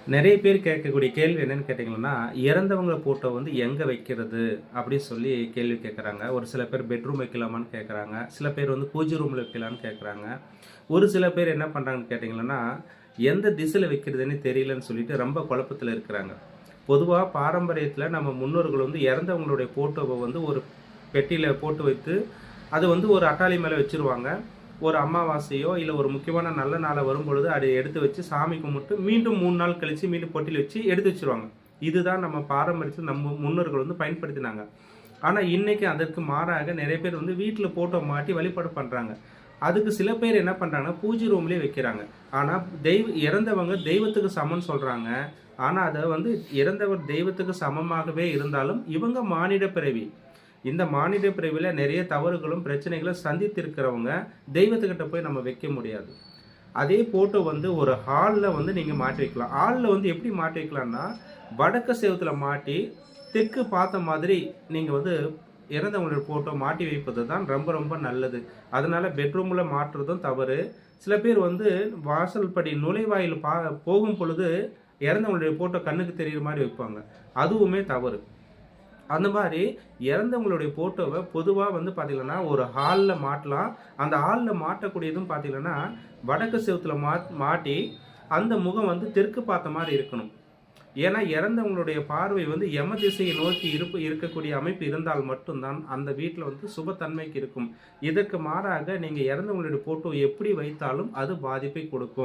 நிறைய பேர் கேட்கக்கூடிய கேள்வி என்னன்னு கேட்டிங்கன்னா, இறந்தவங்க ஃபோட்டோ வந்து எங்க வைக்கிறது? அப்படின்னு சொல்லி கேள்வி கேட்குறாங்க. ஒரு சில பேர் பெட்ரூம் வைக்கலாமான்னு கேட்குறாங்க. சில பேர் வந்து பூஜை ரூம்ல வைக்கலான்னு கேட்குறாங்க. ஒரு சில பேர் என்ன பண்றாங்கன்னு கேட்டிங்கன்னா, எந்த திசையில வைக்கிறதுன்னே தெரியலன்னு சொல்லிட்டு ரொம்ப குழப்பத்தில இருக்கிறாங்க. பொதுவா பாரம்பரியத்தில நம்ம முன்னோர்கள் வந்து இறந்தவங்களுடைய ஃபோட்டோவ வந்து ஒரு பெட்டியில போட்டு வைத்து, அது வந்து ஒரு அட்டாளி மேல வச்சுருவாங்க. ஒரு அமாவாசையோ, இல்ல ஒரு முக்கியமான நல்ல நாளா வரும்பொழுது அதை எடுத்து வச்சு சாமி கும்பிட்டு, மீண்டும் 3 நாள் கழிச்சு மீண்டும் பொட்டில வச்சு எடுத்து வச்சுருவாங்க. இதுதான் நம்ம பாரம்பரியத்துல நம்ம முன்னோர்கள் வந்து பயன்படுத்தினாங்க. ஆனா, இன்னைக்கு அதற்கு மாறாக நெறைய பேர் வந்து வீட்ல ஃபோட்டோ மாட்டி வழிபாடு பண்றாங்க. அதுக்கு சில பேர் என்ன பண்றாங்கன்னா, பூஜை ரூம்லயே வைக்கிறாங்க. ஆனா, இறந்தவங்க தெய்வத்துக்கு சமம்ன்னு சொல்றாங்க. ஆனா, அத வந்து இறந்தவர் தெய்வத்துக்கு சமமாகவே இருந்தாலும், இவங்க மானிட பிறவி. இந்த மானிட பிறவில நிறைய தவறுகளும், பிரச்சனைகளும் சந்தித்திருக்கிறவங்க, தெய்வத்துக்கிட்ட போய் நம்ம வைக்க முடியாது. அதே ஃபோட்டோ வந்து ஒரு ஹால்ல வந்து நீங்க மாட்டி வைக்கலாம். ஹால்ல வந்து எப்படி மாட்டி வைக்கலாம்னா, வடக்கு செவுத்துல மாட்டி, தெற்கு பார்த்த மாதிரி நீங்க வந்து இறந்தவங்களோட ஃபோட்டோ மாட்டி வைப்பது தான் ரொம்ப ரொம்ப நல்லது. அதனால பெட்ரூம்ல மாட்டுறதும் தவறு. சில பேர் வந்து வாசல் படி நுழைவாயில் போகும் பொழுது, இறந்தவங்களுடைய ஃபோட்டோ கண்ணுக்கு தெரியிற மாரி வைப்பாங்க. அதுவுமே தவறு. அந்த மாரி இறந்தவங்களுடைய ஃபோட்டோவ பொதுவா வந்து பார்த்தீங்கன்னா, ஒரு ஹால்ல மாட்டலாம். அந்த ஹால்ல மாட்டக்கூடியதும் பார்த்தீங்கன்னா, வடக்கு செவுத்துல மாட்டி, அந்த முகம் வந்து தெற்கு பார்த்த மாரி இருக்கணும். ஏன்னா, இறந்தவங்களுடைய பார்வை வந்து யம திசையை நோக்கி இருக்கக்கூடிய அமைப்பு இருந்தால் மட்டும் தான், அந்த வீட்ல வந்து சுபத்தன்மைக்கு இருக்கும். இதற்கு மாறாக நீங்க இறந்தவங்களுடைய ஃபோட்டோ எப்படி வைத்தாலும் அது பாதிப்பை கொடுக்கும்.